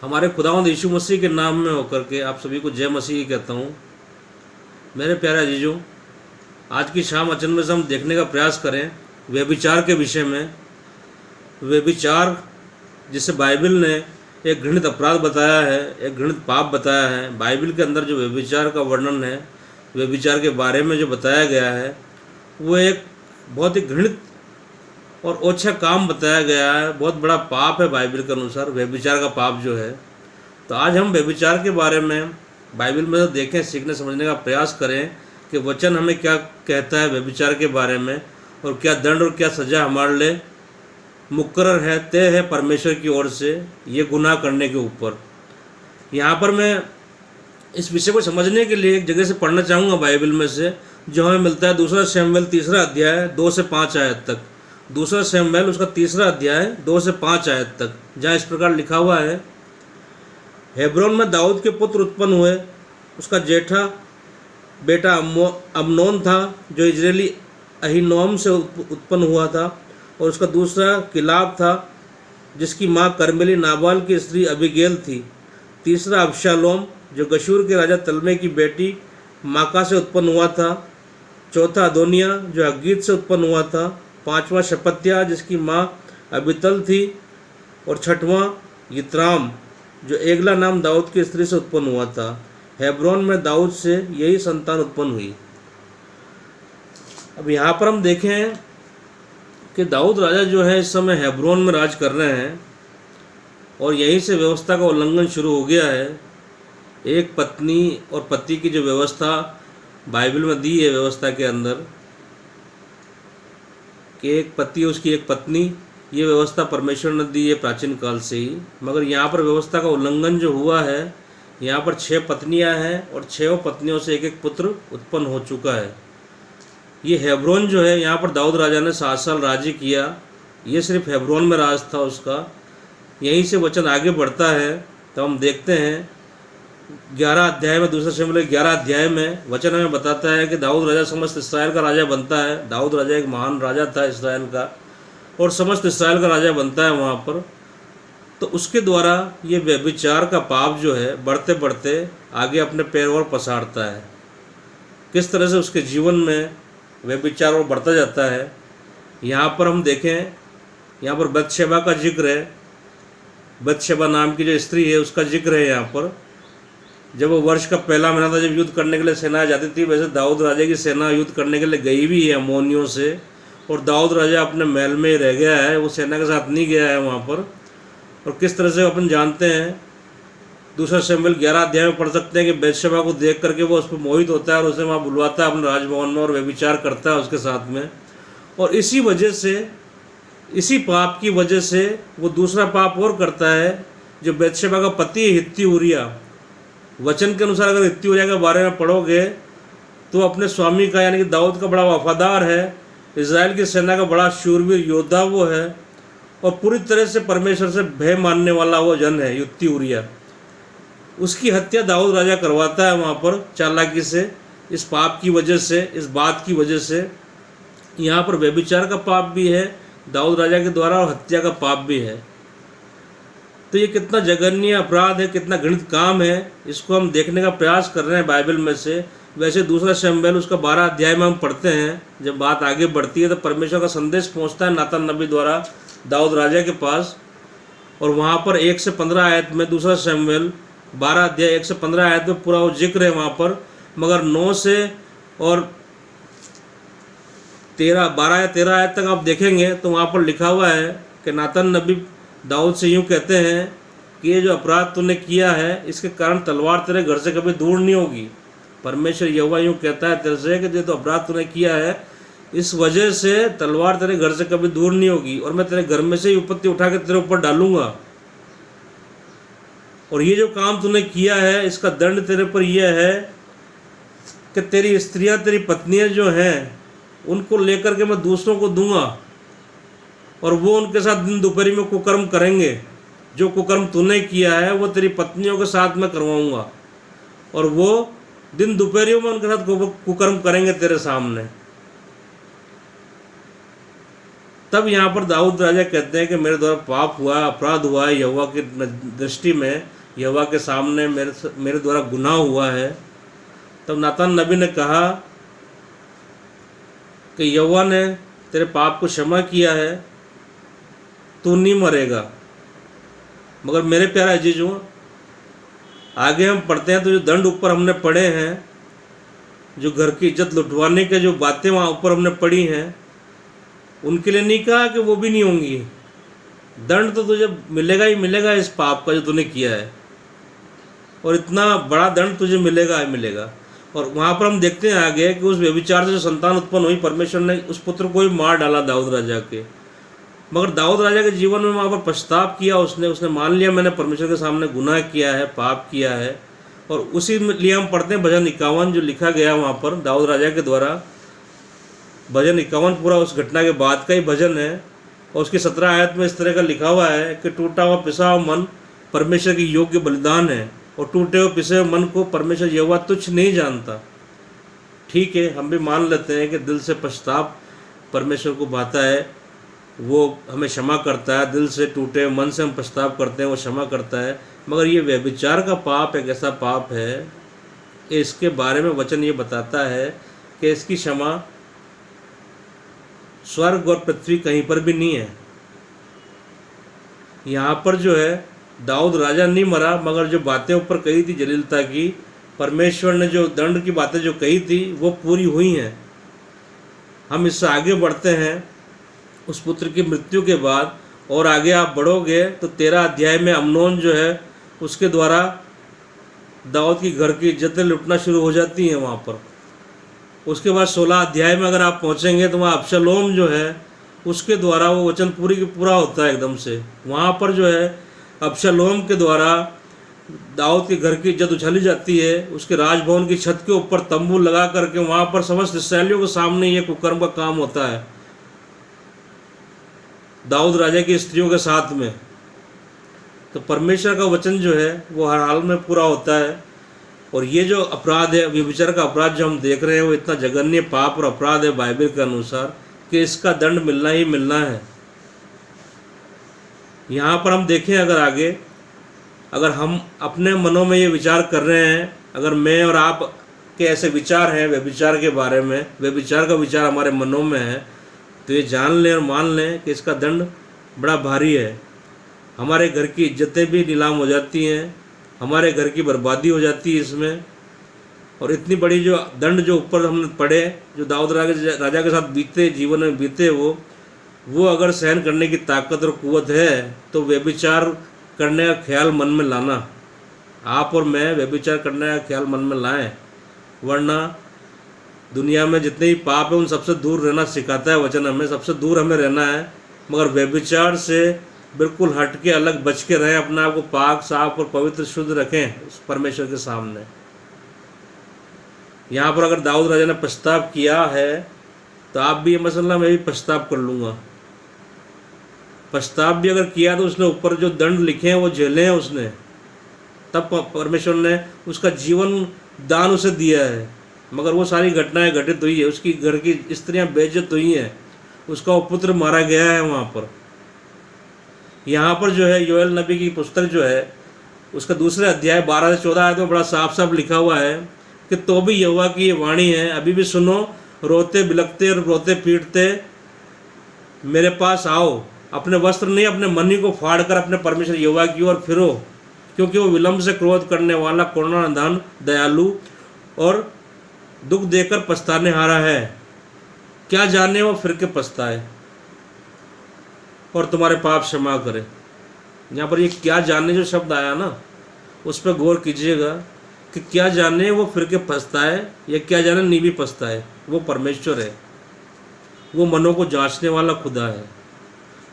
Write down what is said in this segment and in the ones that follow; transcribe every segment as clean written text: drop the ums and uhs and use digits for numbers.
हमारे खुदावंद यीशु मसीह के नाम में होकर के आप सभी को जय मसीह कहता हूँ। मेरे प्यारे अजीजों, आज की शाम वचन में से हम देखने का प्रयास करें व्यभिचार के विषय में। व्यभिचार जिसे बाइबल ने एक घृणित अपराध बताया है, एक घृणित पाप बताया है। बाइबल के अंदर जो व्यभिचार का वर्णन है, व्यभिचार के बारे में जो बताया गया है, वो एक बहुत ही घृणित और ओछा काम बताया गया है। बहुत बड़ा पाप है बाइबल के अनुसार व्यभिचार का पाप जो है। तो आज हम व्यभिचार के बारे में बाइबल में देखें, सीखने समझने का प्रयास करें कि वचन हमें क्या कहता है व्यभिचार के बारे में, और क्या दंड और क्या सज़ा हमारे लिए मुकर्रर है, तय है परमेश्वर की ओर से ये गुनाह करने के ऊपर। यहाँ पर मैं इस विषय को समझने के लिए एक जगह से पढ़ना चाहूँगा बाइबल में से, जो हमें मिलता है दूसरा शमूएल 3 अध्याय 2 से 5 आयत तक। दूसरा शमूएल उसका 3 अध्याय 2 से 5 आयत तक, जहाँ इस प्रकार लिखा हुआ है। हेब्रोन में दाऊद के पुत्र उत्पन्न हुए। उसका जेठा बेटा अम्नोन था, जो इजरायली अहीनोम से उत्पन्न हुआ था, और उसका दूसरा किलाब था, जिसकी माँ कर्मेली नाबाल की स्त्री अबीगेल थी। तीसरा अबशालोम, जो गशूर के राजा तलमे की बेटी माका से उत्पन्न हुआ था। चौथा अदोनिया, जो हग्गीत से उत्पन्न हुआ था। पांचवा शपत्या, जिसकी माँ अबितल थी। और छठवां यित्राम, जो एगला नाम दाऊद की स्त्री से उत्पन्न हुआ था। हेब्रोन में दाऊद से यही संतान उत्पन्न हुई। अब यहाँ पर हम देखें कि दाऊद राजा जो है इस समय हेब्रोन में राज कर रहे हैं, और यहीं से व्यवस्था का उल्लंघन शुरू हो गया है। एक पत्नी और पति की जो व्यवस्था बाइबल में दी है, व्यवस्था के अंदर कि एक पति उसकी एक पत्नी, ये व्यवस्था परमेश्वर ने दी है प्राचीन काल से ही। मगर यहाँ पर व्यवस्था का उल्लंघन जो हुआ है, यहाँ पर 6 पत्नियाँ हैं और 6 पत्नियों से एक एक पुत्र उत्पन्न हो चुका है। ये हेब्रोन जो है, यहाँ पर दाऊद राजा ने 7 साल राज्य किया। ये सिर्फ हेब्रोन में राज था उसका। यहीं से वचन आगे बढ़ता है तो हम देखते हैं 11 अध्याय में, दूसरा शमूएल 11 अध्याय में वचन हमें बताता है कि दाऊद राजा समस्त इस्राएल का राजा बनता है। दाऊद राजा एक महान राजा था इस्राएल का, और समस्त इस्राएल का राजा बनता है वहाँ पर। तो उसके द्वारा ये व्यभिचार का पाप जो है बढ़ते बढ़ते आगे अपने पैर और पसारता है। किस तरह से उसके जीवन में व्यभिचार और बढ़ता जाता है, यहाँ पर हम देखें। यहाँ पर बतशेबा का जिक्र है। बतशेबा नाम की जो स्त्री है उसका जिक्र है यहाँ पर। जब वो वर्ष का पहला महीना था, जब युद्ध करने के लिए सेना जाती थी, वैसे दाऊद राजा की सेना युद्ध करने के लिए गई भी है अम्मोनियों से, और दाऊद राजा अपने महल में रह गया है, वो सेना के साथ नहीं गया है वहाँ पर। और किस तरह से अपन जानते हैं, दूसरा शमूएल 11 अध्याय में पढ़ सकते हैं कि बतशेबा को देख करके वो उस पर मोहित होता है और उसे वहाँ बुलवाता है अपने राजभवन में, और व्यभिचार करता है उसके साथ में। और इसी वजह से, इसी पाप की वजह से वो दूसरा पाप और करता है। जो बतशेबा का पति है हित्ती उरिया, वचन के अनुसार अगर हित्ती उरिया के बारे में पढ़ोगे तो अपने स्वामी का यानी कि दाऊद का बड़ा वफादार है, इज़राइल की सेना का बड़ा शूरवीर योद्धा वो है, और पूरी तरह से परमेश्वर से भय मानने वाला वो जन है हित्ती उरिया। उसकी हत्या दाऊद राजा करवाता है वहाँ पर चालाकी से, इस पाप की वजह से, इस बात की वजह से। यहाँ पर व्यभिचार का पाप भी है दाऊद राजा के द्वारा, और हत्या का पाप भी है। तो ये कितना जघन्य अपराध है, कितना घृणित काम है, इसको हम देखने का प्रयास कर रहे हैं बाइबल में से। वैसे दूसरा शमूएल उसका 12 अध्याय में हम पढ़ते हैं। जब बात आगे बढ़ती है तो परमेश्वर का संदेश पहुंचता है नातान नबी द्वारा दाऊद राजा के पास, और वहाँ पर 1 से 15 आयत में, दूसरा शमूएल 12 अध्याय 1 से 15 आयत में पूरा वो जिक्र है वहाँ पर। मगर 9 से और 12 या 13 आयत तक आप देखेंगे तो वहाँ पर लिखा हुआ है कि नातान नबी दाऊद से यूँ कहते हैं कि ये जो अपराध तूने किया है, इसके कारण तलवार तेरे घर से कभी दूर नहीं होगी। परमेश्वर यहोवा यूँ कहता है तेरे से कि जो तो अपराध तूने किया है, इस वजह से तलवार तेरे घर से कभी दूर नहीं होगी, और मैं तेरे घर में से ही विपत्ति उठा के तेरे ऊपर डालूंगा। और ये जो काम तूने किया है, इसका दंड तेरे पर यह है कि तेरी स्त्रियां, तेरी पत्नियां जो हैं, उनको लेकर के मैं दूसरों को दूंगा, और वो उनके साथ दिन दोपहरी में कुकर्म करेंगे। जो कुकर्म तूने किया है वो तेरी पत्नियों के साथ मैं करवाऊंगा, और वो दिन दोपहरियों में उनके साथ कुकर्म करेंगे तेरे सामने। तब यहाँ पर दाऊद राजा कहते हैं कि मेरे द्वारा पाप हुआ, अपराध हुआ है, यहोवा की दृष्टि में, यहोवा के सामने मेरे द्वारा गुनाह हुआ है। तब नातान नबी ने कहा कि यहोवा ने तेरे पाप को क्षमा किया है, तू नहीं मरेगा। मगर मेरे प्यारे अजीजों, आगे हम पढ़ते हैं तो जो दंड ऊपर हमने पढ़े हैं, जो घर की इज्जत लुटवाने के जो बातें वहाँ ऊपर हमने पढ़ी हैं, उनके लिए नहीं कहा कि वो भी नहीं होंगी। दंड तो तुझे मिलेगा ही मिलेगा इस पाप का जो तूने किया है, और इतना बड़ा दंड तुझे मिलेगा ही मिलेगा। और वहाँ पर हम देखते हैं आगे कि उस व्यभिचार से जो संतान उत्पन्न हुई, परमेश्वर ने उस पुत्र को ही मार डाला दाऊद राजा के। मगर दाऊद राजा के जीवन में वहाँ पर पछताव किया उसने मान लिया मैंने परमेश्वर के सामने गुनाह किया है, पाप किया है। और उसी लिए हम पढ़ते हैं भजन 51 जो लिखा गया वहाँ पर दाऊद राजा के द्वारा। भजन 51 पूरा उस घटना के बाद का ही भजन है, और उसकी 17 आयत में इस तरह का लिखा हुआ है कि टूटा हुआ पिसा हुआ मन परमेश्वर की योग्य बलिदान है, और टूटे हुए पिसे हुए मन को परमेश्वर यहोवा तुच्छ नहीं जानता। ठीक है, हम भी मान लेते हैं कि दिल से पछताव परमेश्वर को भाता है, वो हमें क्षमा करता है। दिल से टूटे मन से हम पछताव करते हैं, वो क्षमा करता है। मगर ये व्यभिचार का पाप एक ऐसा पाप है कि इसके बारे में वचन ये बताता है कि इसकी क्षमा स्वर्ग और पृथ्वी कहीं पर भी नहीं है। यहाँ पर जो है दाऊद राजा नहीं मरा, मगर जो बातें ऊपर कही थी जलीलता की, परमेश्वर ने जो दंड की बातें जो कही थी वो पूरी हुई हैं। हम इससे आगे बढ़ते हैं उस पुत्र की मृत्यु के बाद, और आगे आप बढ़ोगे तो 13 अध्याय में अम्नोन जो है उसके द्वारा दाऊद की घर की इज्जतें लुटना शुरू हो जाती हैं वहाँ पर। उसके बाद 16 अध्याय में अगर आप पहुँचेंगे तो वहाँ अबशलोम जो है उसके द्वारा वो वचन पूरी की पूरा होता है एकदम से। वहाँ पर जो है अबशलोम के द्वारा दाऊद के घर की इज्जत उछाली जाती है। उसके राजभवन की छत के ऊपर तंबू लगा करके वहाँ पर समस्त इसराइलियों के सामने ये कुकर्म का काम होता है दाऊद राजा की स्त्रियों के साथ में। तो परमेश्वर का वचन जो है वो हर हाल में पूरा होता है। और ये जो अपराध है, व्यभिचार का अपराध जो हम देख रहे हैं, वो इतना जघन्य पाप और अपराध है बाइबल के अनुसार कि इसका दंड मिलना ही मिलना है। यहाँ पर हम देखें अगर आगे, अगर हम अपने मनों में ये विचार कर रहे हैं, अगर मैं और आप के ऐसे विचार हैं व्यभिचार के बारे में, व्यभिचार का विचार हमारे मनों में है, तो ये जान लें और मान लें कि इसका दंड बड़ा भारी है। हमारे घर की इज्जतें भी नीलाम हो जाती हैं, हमारे घर की बर्बादी हो जाती है इसमें। और इतनी बड़ी जो दंड जो ऊपर हमने पढ़े, जो दाऊद राजा के साथ बीते, जीवन में बीते, वो अगर सहन करने की ताकत और कुव्वत है तो व्यभिचार करने का ख्याल मन में लाना, आप और मैं व्यभिचार करने का ख्याल मन में लाएं। वरना दुनिया में जितने ही पाप है उन सबसे दूर रहना सिखाता है वचन हमें, सबसे दूर हमें रहना है। मगर व्यभिचार से बिल्कुल हट के अलग बच के रहें, अपने आप को पाक साफ और पवित्र शुद्ध रखें उस परमेश्वर के सामने। यहाँ पर अगर दाऊद राजा ने पछताव किया है तो आप भी ये मसला मैं भी पछताव कर लूँगा। पछताव भी अगर किया तो उसने ऊपर जो दंड लिखे हैं वो झेले हैं उसने, तब परमेश्वर ने उसका जीवन दान उसे दिया है। मगर वो सारी घटनाएं घटित हुई है, उसकी घर की स्त्रियां बेइज्जत हुई हैं, उसका वो पुत्र मारा गया है वहाँ पर। यहाँ पर जो है योएल नबी की पुस्तक जो है उसका दूसरे अध्याय 12 से 14 आयत में बड़ा साफ साफ लिखा हुआ है कि तो भी यहोवा की ये वाणी है, अभी भी सुनो, रोते बिलखते और रोते पीटते मेरे पास आओ, अपने वस्त्र नहीं अपने मनी को फाड़ कर अपने परमेश्वर यहोवा की ओर फिरो, क्योंकि वो विलम्ब से क्रोध करने वाला, करुणा निधान, दयालु और दुख देकर पछताने हारा है। क्या जाने वो फिर के पछताए और तुम्हारे पाप क्षमा करे। यहाँ पर ये क्या जाने जो शब्द आया ना, उस पर गौर कीजिएगा कि क्या जाने वो फिर के पछताए या क्या जाने नहीं भी पछताए। वो परमेश्वर है, वो मनों को जांचने वाला खुदा है।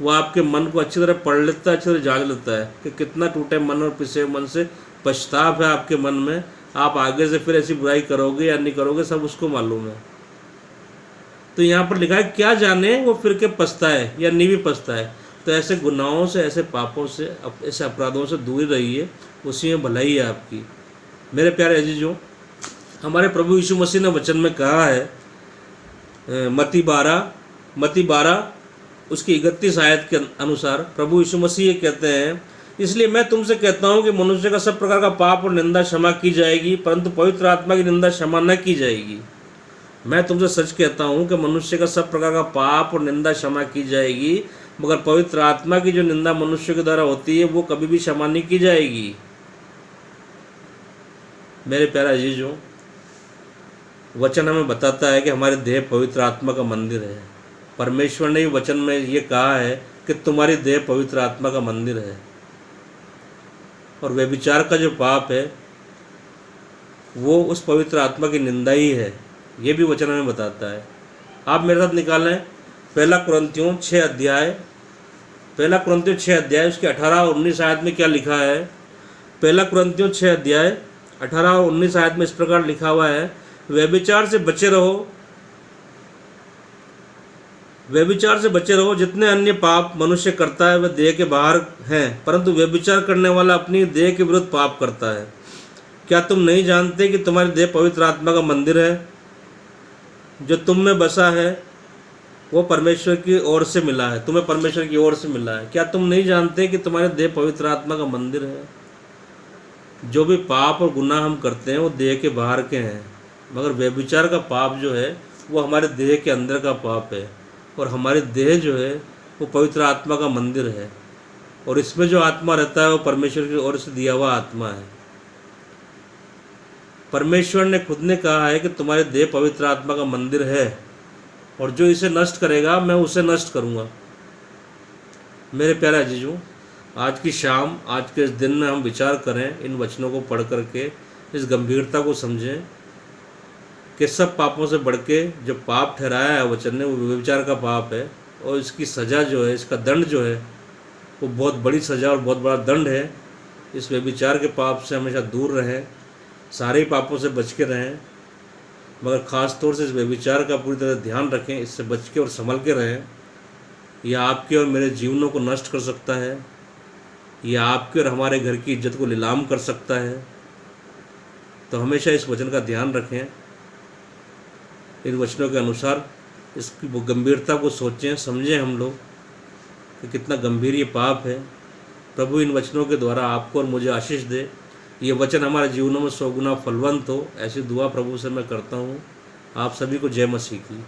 वो आपके मन को अच्छी तरह पढ़ लेता है, अच्छी तरह जांच लेता है कि कितना टूटे मन और पिसे मन से पछताव है आपके मन में। आप आगे से फिर ऐसी बुराई करोगे या नहीं करोगे, सब उसको मालूम है। तो यहाँ पर लिखा है क्या जाने वो फिर के पछताए या नहीं भी पछताए। तो ऐसे गुनाहों से, ऐसे पापों से, ऐसे अपराधों से दूर रहिए, उसी में भलाई है आपकी। मेरे प्यारे अजीजों, हमारे प्रभु यीशु मसीह ने वचन में कहा है मत्ती 12 उसकी 31 आयत के अनुसार प्रभु यीशु मसीह ये कहते हैं, इसलिए मैं तुमसे कहता हूँ कि मनुष्य का सब प्रकार का पाप और निंदा क्षमा की जाएगी, परंतु पवित्र आत्मा की निंदा क्षमा न की जाएगी। मैं तुमसे सच कहता हूँ कि मनुष्य का सब प्रकार का पाप और निंदा क्षमा की जाएगी, मगर पवित्र आत्मा की जो निंदा मनुष्य के द्वारा होती है वो कभी भी क्षमा नहीं की जाएगी। मेरे प्यारे अजीजों, वचन हमें बताता है कि हमारे देह पवित्र आत्मा का मंदिर है। परमेश्वर ने वचन में ये कहा है कि तुम्हारी देह पवित्र आत्मा का मंदिर है। और व्यभिचार का जो पाप है वो उस पवित्र आत्मा की निंदा ही है, ये भी वचन हमें बताता है। आप मेरे साथ निकालें पहला कुरिन्थियों 6 अध्याय उसके 18 और 19 आयत में क्या लिखा है। पहला कुरिन्थियों 6 अध्याय 18 और 19 आयत में इस प्रकार लिखा हुआ है, व्यभिचार से बचे रहो। जितने अन्य पाप मनुष्य करता है वह देह के बाहर हैं, परंतु व्यभिचार करने वाला अपनी देह के विरुद्ध पाप करता है। क्या तुम नहीं जानते कि तुम्हारी देह पवित्र आत्मा का मंदिर है, जो तुम में बसा है, वो परमेश्वर की ओर से मिला है, तुम्हें परमेश्वर की ओर से मिला है। क्या तुम नहीं जानते कि तुम्हारे देह पवित्र आत्मा का मंदिर है। जो भी पाप और गुनाह हम करते हैं वो देह के बाहर के हैं, मगर व्यभिचार का पाप जो है वो हमारे देह के अंदर का पाप है। और हमारी देह जो है वो पवित्र आत्मा का मंदिर है, और इसमें जो आत्मा रहता है वो परमेश्वर की ओर से दिया हुआ आत्मा है। परमेश्वर ने खुद ने कहा है कि तुम्हारे देह पवित्र आत्मा का मंदिर है, और जो इसे नष्ट करेगा मैं उसे नष्ट करूँगा। मेरे प्यारे अजीजों, आज की शाम, आज के इस दिन में हम विचार करें, इन वचनों को पढ़ करके इस गंभीरता को समझें कि सब पापों से बढ़ के जो पाप ठहराया है वचन ने वो व्यभिचार का पाप है, और इसकी सज़ा जो है, इसका दंड जो है वो बहुत बड़ी सज़ा और बहुत बड़ा दंड है। इस व्यभिचार के पाप से हमेशा दूर रहें, सारे पापों से बच के रहें, मगर ख़ास तौर से इस व्यभिचार का पूरी तरह ध्यान रखें, इससे बच के और संभल के रहें। यह आपके और मेरे जीवनों को नष्ट कर सकता है, यह आपके और हमारे घर की इज्जत को नीलाम कर सकता है। तो हमेशा इस वचन का ध्यान रखें, इन वचनों के अनुसार इसकी गंभीरता को सोचें, समझें हम लोग कि कितना गंभीर ये पाप है। प्रभु इन वचनों के द्वारा आपको और मुझे आशीष दे, ये वचन हमारे जीवनों में 100 गुना फलवंत हो, ऐसी दुआ प्रभु से मैं करता हूँ। आप सभी को जय मसीह की।